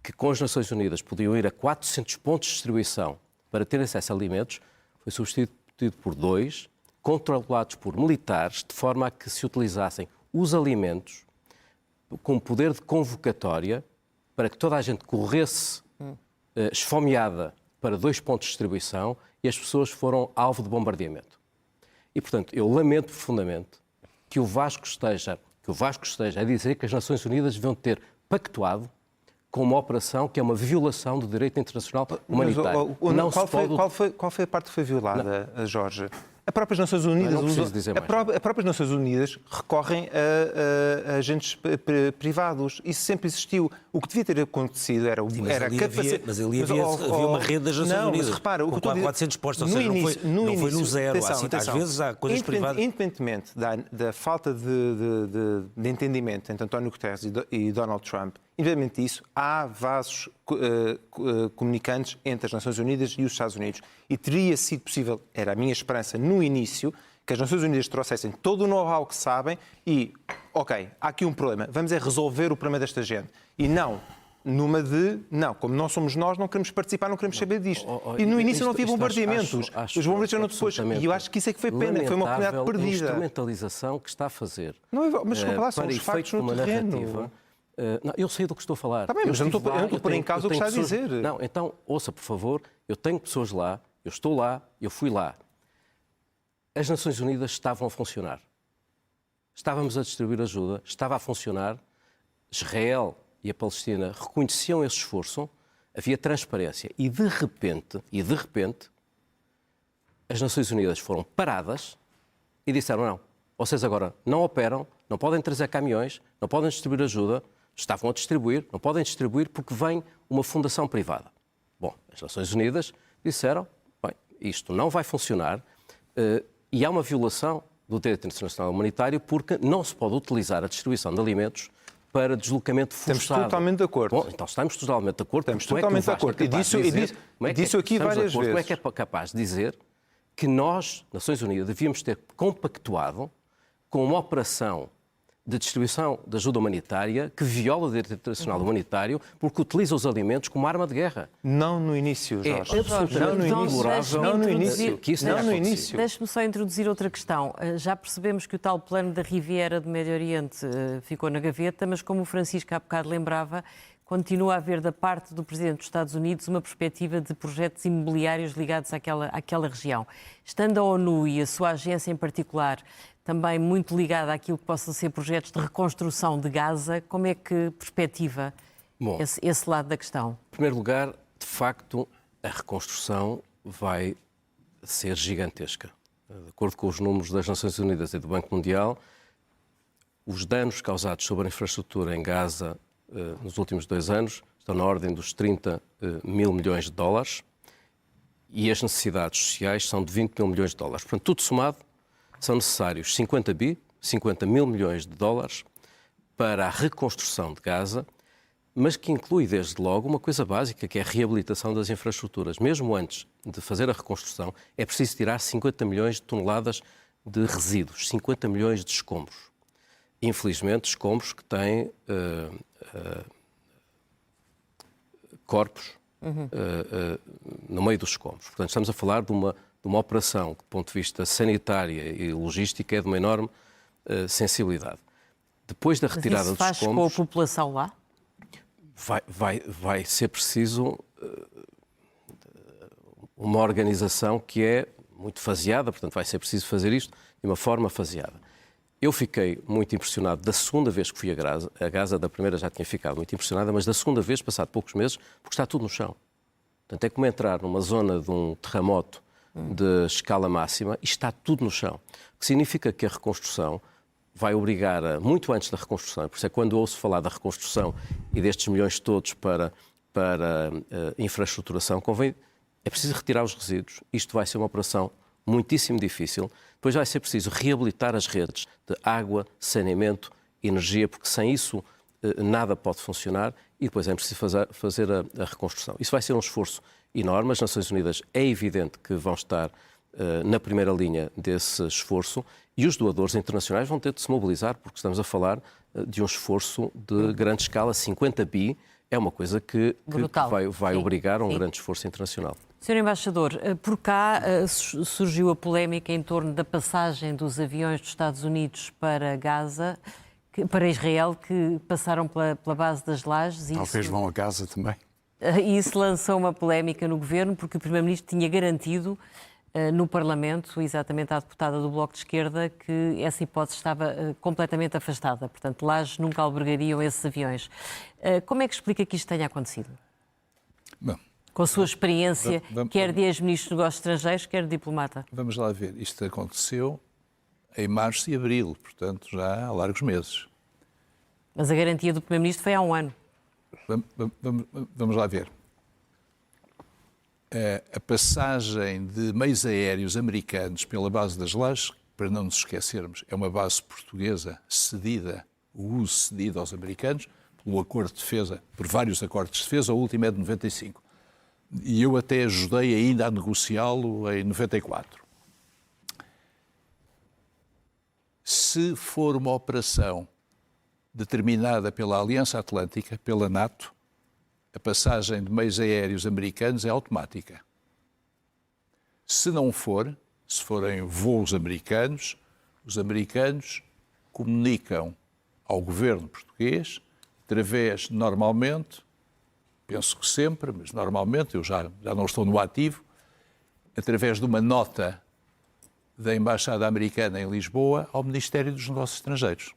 que com as Nações Unidas podiam ir a 400 pontos de distribuição para ter acesso a alimentos, foi substituído por 2, controlados por militares, de forma a que se utilizassem os alimentos com poder de convocatória para que toda a gente corresse esfomeada para 2 pontos de distribuição e as pessoas foram alvo de bombardeamento. E, portanto, eu lamento profundamente que o Vasco esteja a dizer que as Nações Unidas deviam ter pactuado com uma operação que é uma violação do direito internacional humanitário. Qual foi a parte que foi violada, Jorge? As próprias Nações Unidas recorrem a agentes privados. Isso sempre existiu. O que devia ter acontecido era a capacidade... Mas ali havia uma rede das Nações Unidas. Mas repara, com 400 postos, ou seja, não foi no zero. Às vezes há coisas privadas... Independentemente da falta de entendimento entre António Guterres e Donald Trump, independentemente disso, há vasos comunicantes entre as Nações Unidas e os Estados Unidos. E teria sido possível, era a minha esperança no início, que as Nações Unidas trouxessem todo o know-how que sabem e, ok, há aqui um problema, vamos resolver o problema desta gente. E não numa de, não, como não somos nós, não queremos participar, não queremos saber disto. E no início não havia bombardeamentos. Os bombardeiros eram depois. E eu acho que isso é que foi pena, foi uma oportunidade perdida. A instrumentalização que está a fazer. Não, mas desculpa lá, são os factos no terreno. Narrativa. Não, eu sei do que estou a falar. Está bem, mas eu não estou a pôr em causa o que está a dizer. Não, então, ouça, por favor, eu tenho pessoas lá, eu estou lá, eu fui lá. As Nações Unidas estavam a funcionar. Estávamos a distribuir ajuda, estava a funcionar. Israel e a Palestina reconheciam esse esforço, havia transparência. E de repente, as Nações Unidas foram paradas e disseram não. Vocês agora não operam, não podem trazer caminhões, não podem distribuir ajuda, estavam a distribuir, não podem distribuir porque vem uma fundação privada. Bom, as Nações Unidas disseram, bem, isto não vai funcionar e há uma violação do direito internacional humanitário porque não se pode utilizar a distribuição de alimentos para deslocamento forçado. Estamos totalmente de acordo. Bom, então estamos totalmente de acordo. Estamos totalmente de acordo. E disse aqui várias vezes. Como é que é capaz de dizer que nós, Nações Unidas, devíamos ter compactuado com uma operação de distribuição de ajuda humanitária que viola o direito internacional humanitário porque utiliza os alimentos como arma de guerra? Não no início, Jorge. É absolutamente deplorável. Não no início. Que isso não no acontecido. início. Deixe-me só introduzir outra questão. Já percebemos que o tal plano da Riviera do Médio Oriente ficou na gaveta, mas como o Francisco há bocado lembrava, continua a haver da parte do Presidente dos Estados Unidos uma perspectiva de projetos imobiliários ligados àquela região. Estando a ONU e a sua agência em particular também muito ligada àquilo que possam ser projetos de reconstrução de Gaza, como é que perspectiva esse lado da questão? Em primeiro lugar, de facto, a reconstrução vai ser gigantesca. De acordo com os números das Nações Unidas e do Banco Mundial, os danos causados sobre a infraestrutura em Gaza nos últimos 2 anos estão na ordem dos 30 mil milhões de dólares e as necessidades sociais são de 20 mil milhões de dólares. Portanto, tudo somado, são necessários 50 mil milhões de dólares para a reconstrução de Gaza, mas que inclui, desde logo, uma coisa básica, que é a reabilitação das infraestruturas. Mesmo antes de fazer a reconstrução, é preciso tirar 50 milhões de toneladas de resíduos, 50 milhões de escombros. Infelizmente, escombros que têm corpos no meio dos escombros. Portanto, estamos a falar de uma operação que, do ponto de vista sanitária e logística, é de uma enorme sensibilidade. Depois da retirada dos escombros... com a população lá? Vai ser preciso uma organização que é muito faseada, portanto vai ser preciso fazer isto de uma forma faseada. Eu fiquei muito impressionado da segunda vez que fui a Gaza, da primeira já tinha ficado muito impressionada, mas da segunda vez, passado poucos meses, porque está tudo no chão. Portanto, é como entrar numa zona de um terremoto de escala máxima e está tudo no chão. O que significa que a reconstrução vai obrigar, muito antes da reconstrução, por isso é que quando ouço falar da reconstrução e destes milhões todos para infraestruturação, é preciso retirar os resíduos. Isto vai ser uma operação muitíssimo difícil. Depois vai ser preciso reabilitar as redes de água, saneamento, energia, porque sem isso nada pode funcionar e depois é preciso fazer a reconstrução. Isso vai ser um esforço enorme. As Nações Unidas é evidente que vão estar na primeira linha desse esforço e os doadores internacionais vão ter de se mobilizar, porque estamos a falar de um esforço de grande escala. 50 bi é uma coisa que vai obrigar a um grande esforço internacional. Sr. Embaixador, por cá surgiu a polémica em torno da passagem dos aviões dos Estados Unidos para Gaza, para Israel, que passaram pela base das Lajes. Talvez vão a Gaza também. E isso lançou uma polémica no Governo, porque o Primeiro-Ministro tinha garantido no Parlamento, exatamente à deputada do Bloco de Esquerda, que essa hipótese estava completamente afastada. Portanto, Lajes nunca albergariam esses aviões. Como é que explica que isto tenha acontecido? Bom, com a sua experiência, quer de ex-ministro de Negócios Estrangeiros, quer de diplomata? Vamos lá ver. Isto aconteceu em março e abril, portanto, já há largos meses. Mas a garantia do Primeiro-Ministro foi há um ano. Vamos lá ver. A passagem de meios aéreos americanos pela base das Lajes, para não nos esquecermos, é uma base portuguesa cedida, o uso cedido aos americanos, pelo acordo de defesa, por vários acordos de defesa, o último é de 95. E eu até ajudei ainda a negociá-lo em 94. Se for uma operação determinada pela Aliança Atlântica, pela NATO, a passagem de meios aéreos americanos é automática. Se não for, se forem voos americanos, os americanos comunicam ao governo português através, normalmente, penso que sempre, mas normalmente, eu já não estou no ativo, através de uma nota da Embaixada Americana em Lisboa ao Ministério dos Negócios Estrangeiros.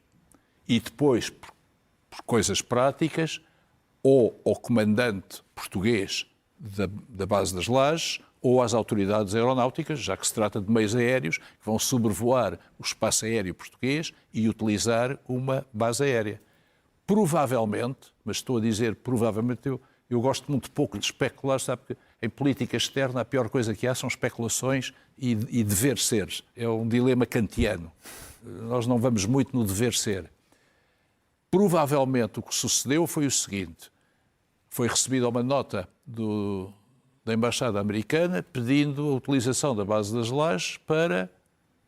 E depois, por coisas práticas, ou ao comandante português da base das Lajes, ou às autoridades aeronáuticas, já que se trata de meios aéreos que vão sobrevoar o espaço aéreo português e utilizar uma base aérea. Provavelmente, mas estou a dizer provavelmente, eu gosto muito pouco de especular, sabe que em política externa a pior coisa que há são especulações e dever-seres. É um dilema kantiano. Nós não vamos muito no dever-ser. Provavelmente o que sucedeu foi o seguinte: foi recebida uma nota da Embaixada Americana pedindo a utilização da base das Lajes para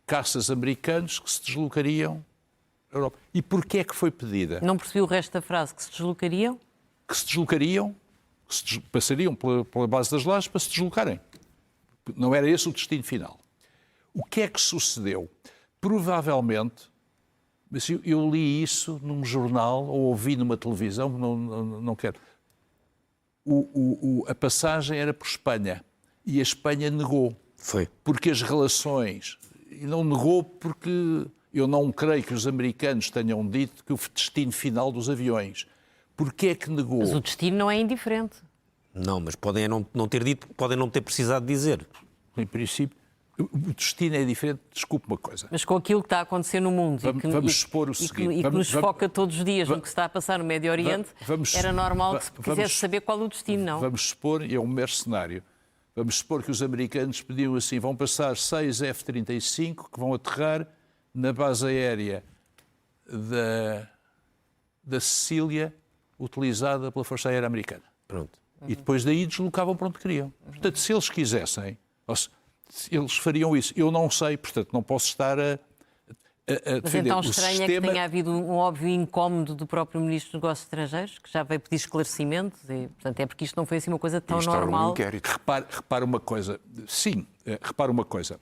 caças americanos que se deslocariam à Europa. E porquê é que foi pedida? Não percebi o resto da frase. Que se deslocariam? Que se deslocariam, passariam pela base das Lajes para se deslocarem. Não era esse o destino final. O que é que sucedeu? Provavelmente, mas eu li isso num jornal ou ouvi numa televisão, não quero. A passagem era por Espanha e a Espanha negou. Foi. Porque as relações... E não negou porque eu não creio que os americanos tenham dito que o destino final dos aviões. Porquê é que negou? Mas o destino não é indiferente. Não, mas podem não ter dito, podem não ter precisado dizer. Em princípio, o destino é diferente. Desculpe uma coisa. Mas com aquilo que está a acontecer no mundo vamos supor o seguinte, e que nos foca todos os dias no que se está a passar no Médio Oriente, era normal que se quisesse saber qual o destino, não? Vamos supor, e é um mercenário, vamos supor que os americanos pediam assim, vão passar 6 F-35 que vão aterrar na base aérea da Sicília, utilizada pela Força Aérea Americana. Pronto. E depois daí deslocavam para onde queriam. Portanto, se eles quisessem, eles fariam isso. Eu não sei, portanto, não posso estar a Mas defender então o estranho sistema... é que tenha havido um óbvio incómodo do próprio Ministro dos Negócios Estrangeiros, que já veio pedir esclarecimentos, e, portanto, é porque isto não foi assim uma coisa tão normal. Um inquérito. Repara uma coisa. Sim, repara uma coisa.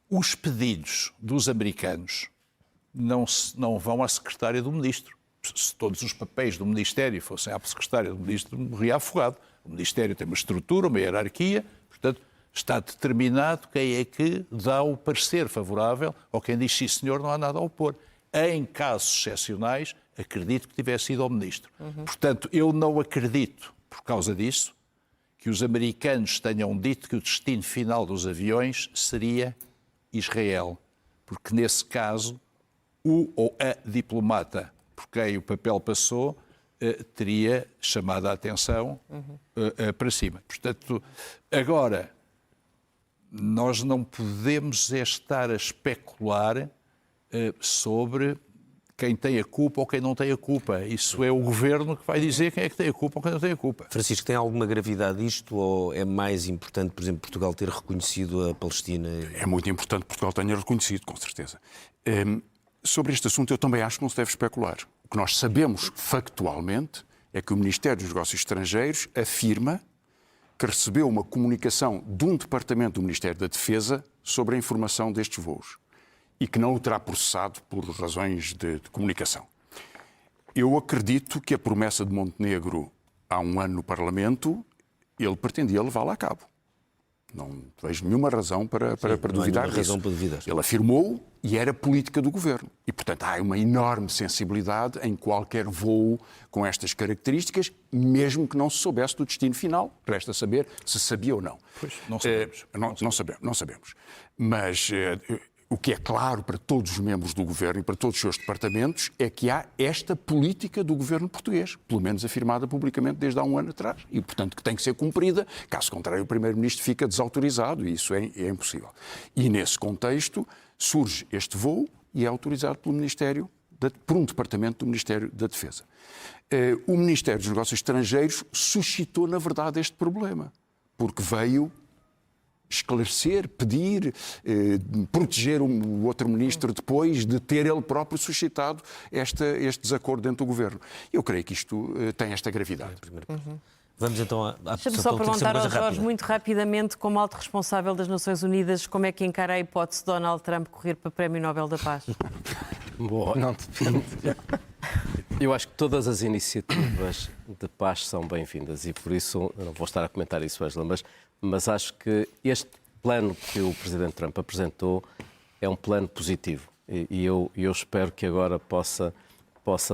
Os pedidos dos americanos não vão à secretária do Ministro. Se todos os papéis do Ministério fossem à secretária do Ministro, morria afogado. O Ministério tem uma estrutura, uma hierarquia, portanto, está determinado quem é que dá o parecer favorável ou quem diz sim, senhor, não há nada a opor. Em casos excepcionais, acredito que tivesse ido ao Ministro. Portanto, eu não acredito, por causa disso, que os americanos tenham dito que o destino final dos aviões seria Israel. Porque, nesse caso, o ou a diplomata por quem o papel passou teria chamado a atenção para cima. Portanto, agora, nós não podemos estar a especular sobre quem tem a culpa ou quem não tem a culpa. Isso é o governo que vai dizer quem é que tem a culpa ou quem não tem a culpa. Francisco, tem alguma gravidade isto ou é mais importante, por exemplo, Portugal ter reconhecido a Palestina? É muito importante que Portugal tenha reconhecido, com certeza. Sobre este assunto eu também acho que não se deve especular. O que nós sabemos factualmente é que o Ministério dos Negócios Estrangeiros afirma que recebeu uma comunicação de um departamento do Ministério da Defesa sobre a informação destes voos e que não o terá processado por razões de comunicação. Eu acredito que a promessa de Montenegro há um ano no Parlamento, ele pretendia levá-la a cabo. Não vejo nenhuma razão para duvidar disso. Ele afirmou e era política do governo. E, portanto, há uma enorme sensibilidade em qualquer voo com estas características, mesmo que não se soubesse do destino final. Resta saber se sabia ou não. Pois, não sabemos. Não sabemos. Mas o que é claro para todos os membros do governo e para todos os seus departamentos é que há esta política do governo português, pelo menos afirmada publicamente desde há um ano atrás, e, portanto, que tem que ser cumprida. Caso contrário, o Primeiro-Ministro fica desautorizado e isso é impossível. E, nesse contexto, surge este voo e é autorizado pelo Ministério, por um departamento do Ministério da Defesa. O Ministério dos Negócios Estrangeiros suscitou, na verdade, este problema, porque veio esclarecer, pedir, proteger o outro ministro depois de ter ele próprio suscitado este desacordo dentro do governo. Eu creio que isto tem esta gravidade. Vamos então à Deixa-me só perguntar ao Jorge, muito rapidamente, como alto responsável das Nações Unidas, como é que encara a hipótese de Donald Trump correr para o Prémio Nobel da Paz? Bom, não depende. Eu acho que todas as iniciativas de paz são bem-vindas e por isso, eu não vou estar a comentar isso, Angela, mas acho que este plano que o Presidente Trump apresentou é um plano positivo e eu espero que agora possa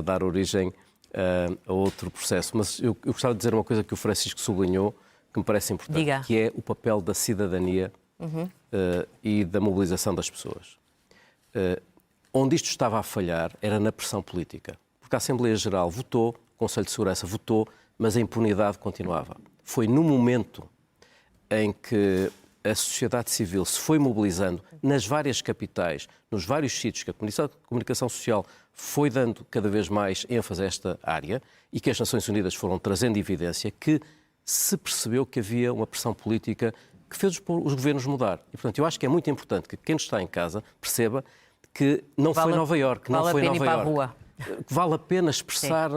dar origem a outro processo. Mas eu gostava de dizer uma coisa que o Francisco sublinhou, que me parece importante, Diga. que é o papel da cidadania e da mobilização das pessoas. Onde isto estava a falhar era na pressão política, porque a Assembleia Geral votou, o Conselho de Segurança votou, mas a impunidade continuava. Foi no momento em que a sociedade civil se foi mobilizando nas várias capitais, nos vários sítios que a comunicação social foi dando cada vez mais ênfase a esta área e que as Nações Unidas foram trazendo evidência, que se percebeu que havia uma pressão política que fez os governos mudar. E, portanto, eu acho que é muito importante que quem está em casa perceba que não foi Nova Iorque, não foi Nova Iorque. Que vale a pena expressar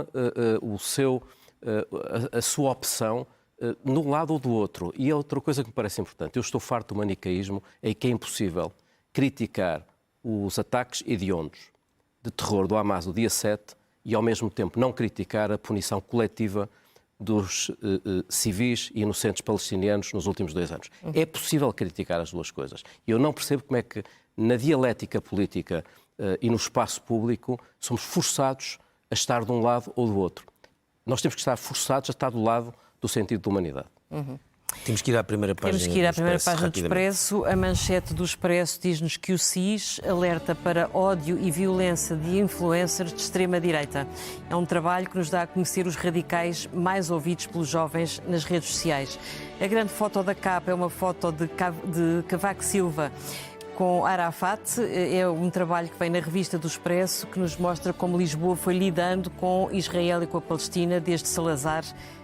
a sua opção de um lado ou do outro. E outra coisa que me parece importante, eu estou farto do manicaísmo, é que é impossível criticar os ataques hediondos de terror do Hamas no dia 7 e, ao mesmo tempo, não criticar a punição coletiva dos civis e inocentes palestinianos nos últimos 2 anos. É possível criticar as duas coisas. E eu não percebo como é que, na dialética política e no espaço público, somos forçados a estar de um lado ou do outro. Nós temos que estar forçados a estar do lado do sentido da humanidade. Temos que ir à primeira página. Temos que ir à primeira página do Expresso. A manchete do Expresso diz-nos que o SIS alerta para ódio e violência de influencers de extrema-direita. É um trabalho que nos dá a conhecer os radicais mais ouvidos pelos jovens nas redes sociais. A grande foto da capa é uma foto de Cavaco Silva com Arafat. É um trabalho que vem na revista do Expresso, que nos mostra como Lisboa foi lidando com Israel e com a Palestina desde Salazar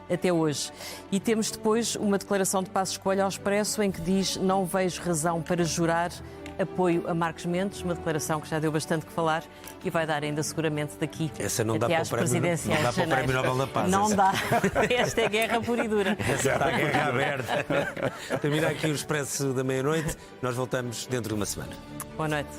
até hoje. E temos depois uma declaração de Passos Coelho ao Expresso em que diz: não vejo razão para jurar apoio a Marcos Mendes, uma declaração que já deu bastante que falar e vai dar ainda seguramente daqui até às presidenciais. Não dá para o Prémio Nobel da Paz. Não dá. Esta é guerra pura e dura. Essa está a guerra aberta. Termina aqui o Expresso da meia-noite. Nós voltamos dentro de uma semana. Boa noite.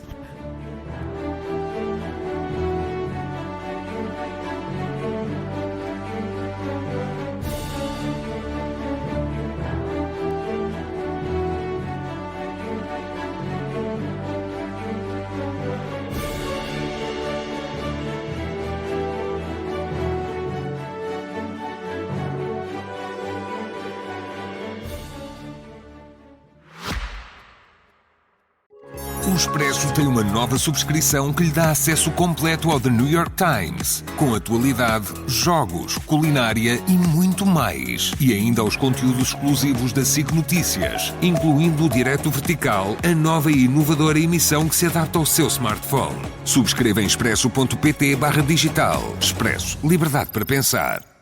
O Expresso tem uma nova subscrição que lhe dá acesso completo ao The New York Times, com atualidade, jogos, culinária e muito mais. E ainda aos conteúdos exclusivos da SIC Notícias, incluindo o Direto Vertical, a nova e inovadora emissão que se adapta ao seu smartphone. Subscreva em expresso.pt/digital. Expresso. Liberdade para pensar.